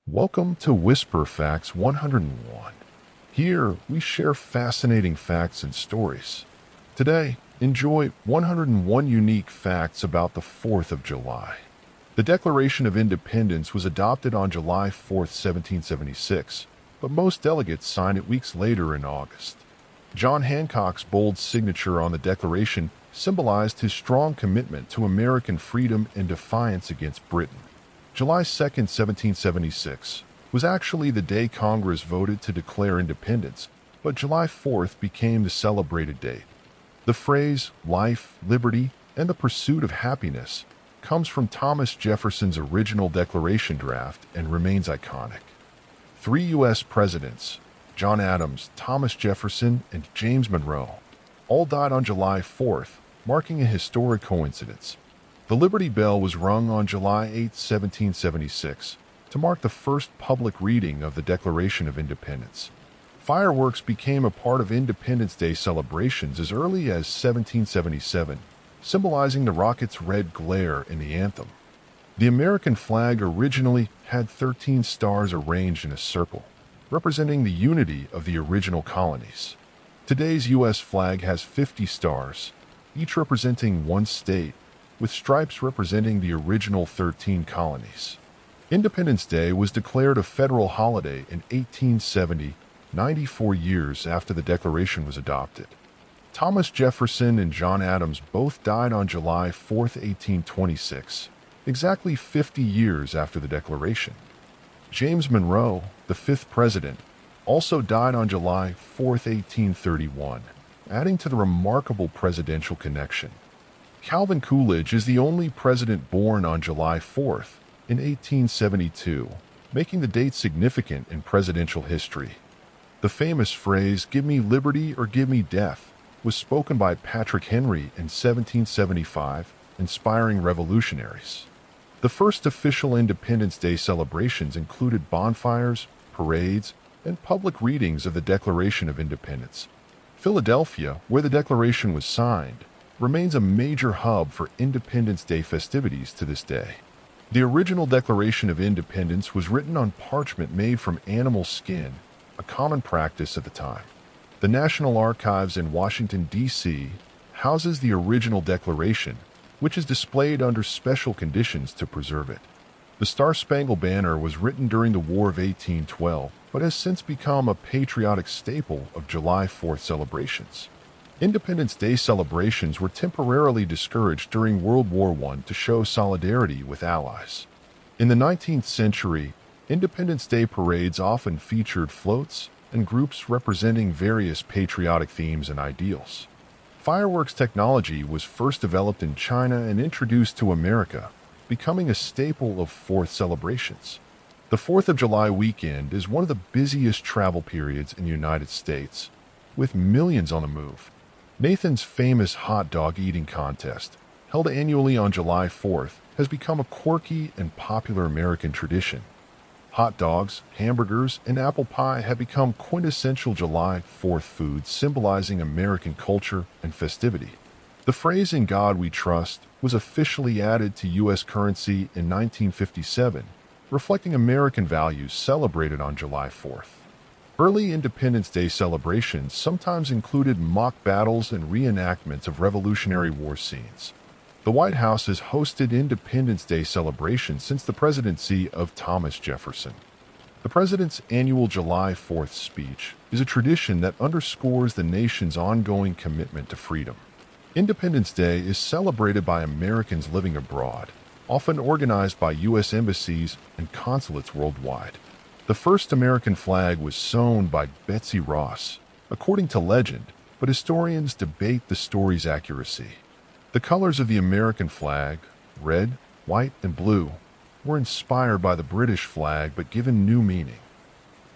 Welcome to Whisper Facts 101. Here, we share fascinating facts and stories. Today, enjoy 101 unique facts about the 4th of July. The Declaration of Independence was adopted on July 4th, 1776, but most delegates signed it weeks later in August. John Hancock's bold signature on the Declaration symbolized his strong commitment to American freedom and defiance against Britain. July 2nd, 1776, was actually the day Congress voted to declare independence, but July 4th became the celebrated date. The phrase, life, liberty, and the pursuit of happiness, comes from Thomas Jefferson's original Declaration draft and remains iconic. Three U.S. presidents, John Adams, Thomas Jefferson, and James Monroe, all died on July 4th, marking a historic coincidence. The Liberty Bell was rung on July 8, 1776, to mark the first public reading of the Declaration of Independence. Fireworks became a part of Independence Day celebrations as early as 1777, symbolizing the rocket's red glare in the anthem. The American flag originally had 13 stars arranged in a circle, representing the unity of the original colonies. Today's U.S. flag has 50 stars, each representing one state, with stripes representing the original 13 colonies. Independence Day was declared a federal holiday in 1870, 94 years after the Declaration was adopted. Thomas Jefferson and John Adams both died on July 4, 1826, exactly 50 years after the Declaration. James Monroe, the fifth president, also died on July 4, 1831, adding to the remarkable presidential connection. Calvin Coolidge is the only president born on July 4th in 1872, making the date significant in presidential history. The famous phrase, "Give me liberty or give me death," was spoken by Patrick Henry in 1775, inspiring revolutionaries. The first official Independence Day celebrations included bonfires, parades, and public readings of the Declaration of Independence. Philadelphia, where the Declaration was signed, remains a major hub for Independence Day festivities to this day. The original Declaration of Independence was written on parchment made from animal skin, a common practice at the time. The National Archives in Washington, D.C., houses the original Declaration, which is displayed under special conditions to preserve it. The Star-Spangled Banner was written during the War of 1812, but has since become a patriotic staple of July 4th celebrations. Independence Day celebrations were temporarily discouraged during World War I to show solidarity with allies. In the 19th century, Independence Day parades often featured floats and groups representing various patriotic themes and ideals. Fireworks technology was first developed in China and introduced to America, becoming a staple of 4th celebrations. The 4th of July weekend is one of the busiest travel periods in the United States, with millions on the move. Nathan's famous hot dog eating contest, held annually on July 4th, has become a quirky and popular American tradition. Hot dogs, hamburgers, and apple pie have become quintessential July 4th foods, symbolizing American culture and festivity. The phrase "In God We Trust" was officially added to U.S. currency in 1957, reflecting American values celebrated on July 4th. Early Independence Day celebrations sometimes included mock battles and reenactments of Revolutionary War scenes. The White House has hosted Independence Day celebrations since the presidency of Thomas Jefferson. The president's annual July 4th speech is a tradition that underscores the nation's ongoing commitment to freedom. Independence Day is celebrated by Americans living abroad, often organized by U.S. embassies and consulates worldwide. The first American flag was sewn by Betsy Ross, according to legend, but historians debate the story's accuracy. The colors of the American flag, red, white, and blue, were inspired by the British flag but given new meaning.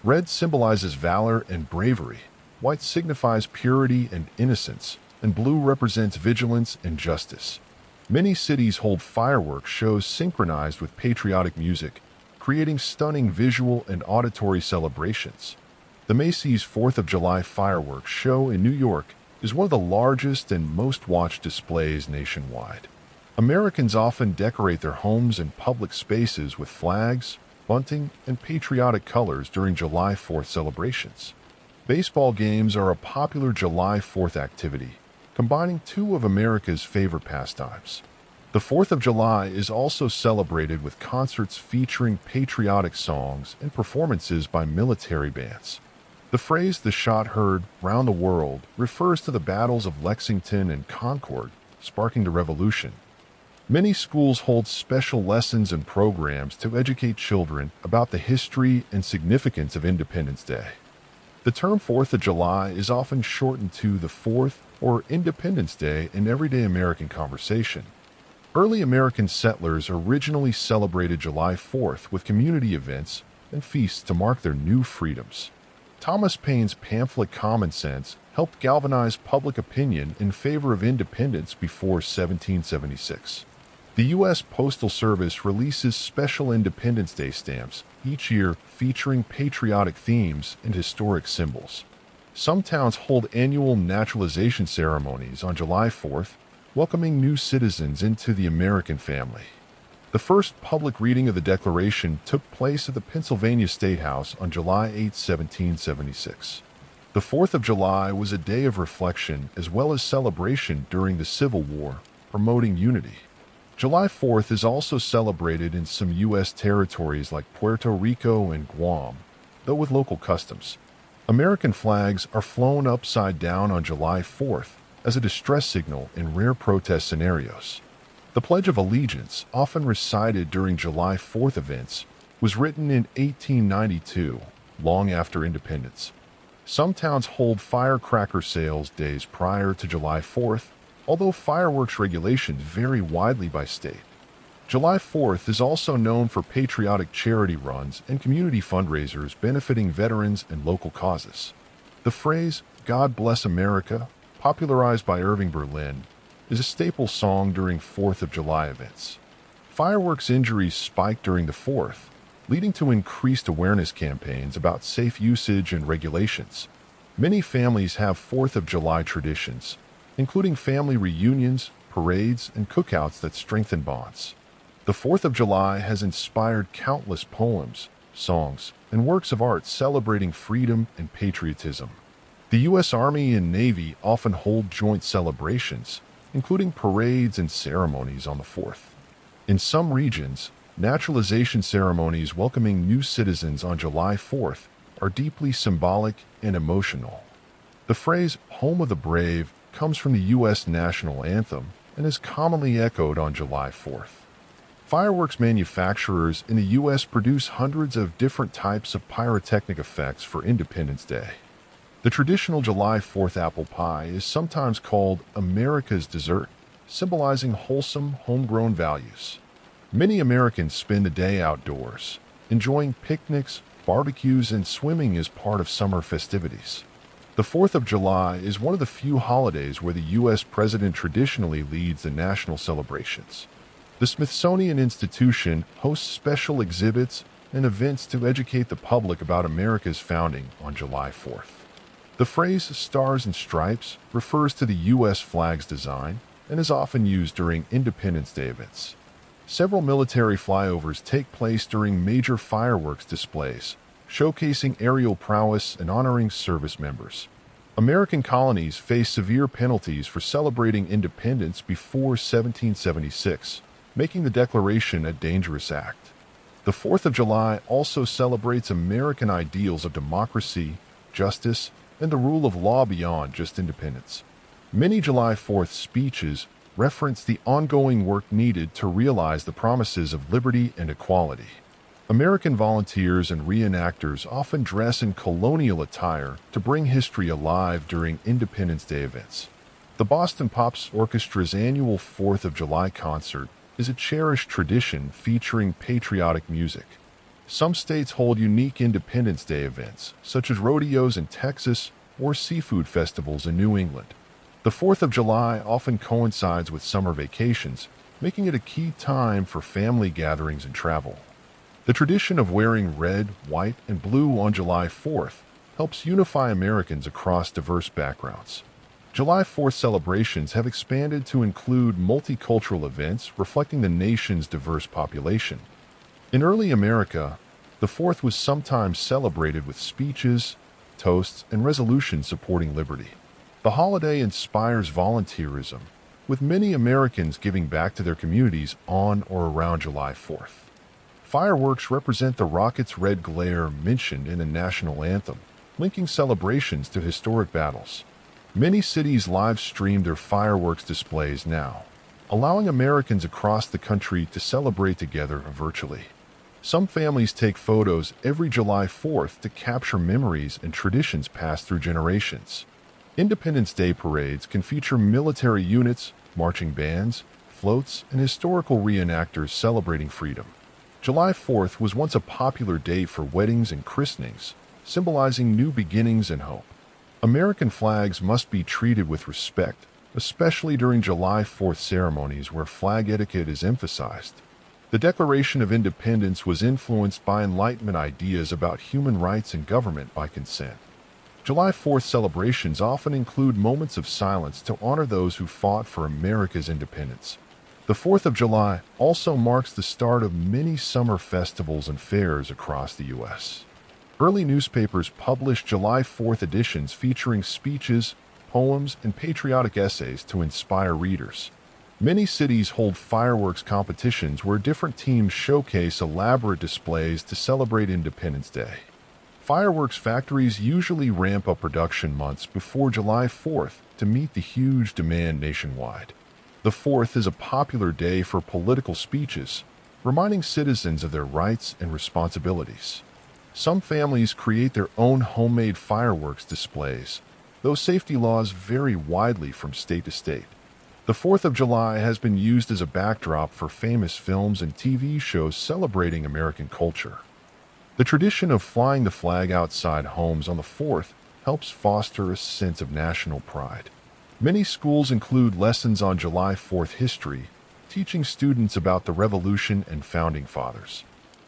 Red symbolizes valor and bravery, white signifies purity and innocence, and blue represents vigilance and justice. Many cities hold fireworks shows synchronized with patriotic music, creating stunning visual and auditory celebrations. The Macy's 4th of July fireworks show in New York is one of the largest and most watched displays nationwide. Americans often decorate their homes and public spaces with flags, bunting, and patriotic colors during July 4th celebrations. Baseball games are a popular July 4th activity, combining two of America's favorite pastimes. The 4th of July is also celebrated with concerts featuring patriotic songs and performances by military bands. The phrase "the shot heard round the world" refers to the battles of Lexington and Concord, sparking the Revolution. Many schools hold special lessons and programs to educate children about the history and significance of Independence Day. The term 4th of July is often shortened to the 4th or Independence Day in everyday American conversation. Early American settlers originally celebrated July 4th with community events and feasts to mark their new freedoms. Thomas Paine's pamphlet Common Sense helped galvanize public opinion in favor of independence before 1776. The U.S. Postal Service releases special Independence Day stamps each year featuring patriotic themes and historic symbols. Some towns hold annual naturalization ceremonies on July 4th, welcoming new citizens into the American family. The first public reading of the Declaration took place at the Pennsylvania State House on July 8, 1776. The 4th of July was a day of reflection as well as celebration during the Civil War, promoting unity. July 4th is also celebrated in some U.S. territories like Puerto Rico and Guam, though with local customs. American flags are flown upside down on July 4th as a distress signal in rare protest scenarios. The Pledge of Allegiance, often recited during July 4th events, was written in 1892, long after independence. Some towns hold firecracker sales days prior to July 4th, although fireworks regulations vary widely by state. July 4th is also known for patriotic charity runs and community fundraisers benefiting veterans and local causes. The phrase, "God Bless America," popularized by Irving Berlin, is a staple song during 4th of July events. Fireworks injuries spiked during the 4th, leading to increased awareness campaigns about safe usage and regulations. Many families have 4th of July traditions, including family reunions, parades, and cookouts that strengthen bonds. The 4th of July has inspired countless poems, songs, and works of art celebrating freedom and patriotism. The U.S. Army and Navy often hold joint celebrations, including parades and ceremonies on the 4th. In some regions, naturalization ceremonies welcoming new citizens on July 4th are deeply symbolic and emotional. The phrase "Home of the Brave" comes from the U.S. national anthem and is commonly echoed on July 4th. Fireworks manufacturers in the U.S. produce hundreds of different types of pyrotechnic effects for Independence Day. The traditional July 4th apple pie is sometimes called America's dessert, symbolizing wholesome, homegrown values. Many Americans spend the day outdoors, enjoying picnics, barbecues, and swimming as part of summer festivities. The 4th of July is one of the few holidays where the U.S. president traditionally leads the national celebrations. The Smithsonian Institution hosts special exhibits and events to educate the public about America's founding on July 4th. The phrase "Stars and Stripes" refers to the U.S. flag's design and is often used during Independence Day events. Several military flyovers take place during major fireworks displays, showcasing aerial prowess and honoring service members. American colonies faced severe penalties for celebrating independence before 1776, making the Declaration a dangerous act. The 4th of July also celebrates American ideals of democracy, justice, and the rule of law beyond just independence. Many July 4th speeches reference the ongoing work needed to realize the promises of liberty and equality. American volunteers and reenactors often dress in colonial attire to bring history alive during Independence Day events. The Boston Pops Orchestra's annual 4th of July concert is a cherished tradition featuring patriotic music. Some states hold unique Independence Day events, such as rodeos in Texas or seafood festivals in New England. The 4th of July often coincides with summer vacations, making it a key time for family gatherings and travel. The tradition of wearing red, white, and blue on July 4th helps unify Americans across diverse backgrounds. July 4th celebrations have expanded to include multicultural events reflecting the nation's diverse population. In early America, The 4th was sometimes celebrated with speeches, toasts, and resolutions supporting liberty. The holiday inspires volunteerism, with many Americans giving back to their communities on or around July 4th. Fireworks represent the rocket's red glare mentioned in the national anthem, linking celebrations to historic battles. Many cities live stream their fireworks displays now, allowing Americans across the country to celebrate together virtually. Some families take photos every July 4th to capture memories and traditions passed through generations. Independence Day parades can feature military units, marching bands, floats, and historical reenactors celebrating freedom. July 4th was once a popular day for weddings and christenings, symbolizing new beginnings and hope. American flags must be treated with respect, especially during July 4th ceremonies where flag etiquette is emphasized. The Declaration of Independence was influenced by Enlightenment ideas about human rights and government by consent. July 4th celebrations often include moments of silence to honor those who fought for America's independence. The 4th of July also marks the start of many summer festivals and fairs across the U.S. Early newspapers published July 4th editions featuring speeches, poems, and patriotic essays to inspire readers. Many cities hold fireworks competitions where different teams showcase elaborate displays to celebrate Independence Day. Fireworks factories usually ramp up production months before July 4th to meet the huge demand nationwide. The 4th is a popular day for political speeches, reminding citizens of their rights and responsibilities. Some families create their own homemade fireworks displays, though safety laws vary widely from state to state. The 4th of July has been used as a backdrop for famous films and TV shows celebrating American culture. The tradition of flying the flag outside homes on the 4th helps foster a sense of national pride. Many schools include lessons on July 4th history, teaching students about the Revolution and Founding Fathers.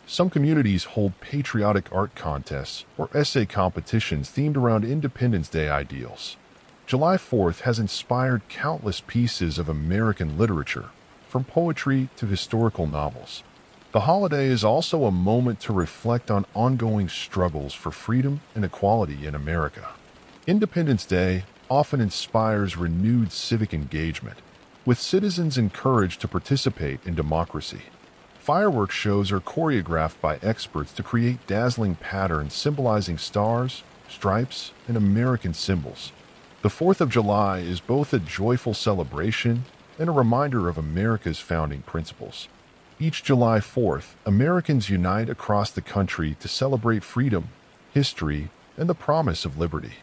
Some communities hold patriotic art contests or essay competitions themed around Independence Day ideals. July 4th has inspired countless pieces of American literature, from poetry to historical novels. The holiday is also a moment to reflect on ongoing struggles for freedom and equality in America. Independence Day often inspires renewed civic engagement, with citizens encouraged to participate in democracy. Fireworks shows are choreographed by experts to create dazzling patterns symbolizing stars, stripes, and American symbols. The 4th of July is both a joyful celebration and a reminder of America's founding principles. Each July 4th, Americans unite across the country to celebrate freedom, history, and the promise of liberty.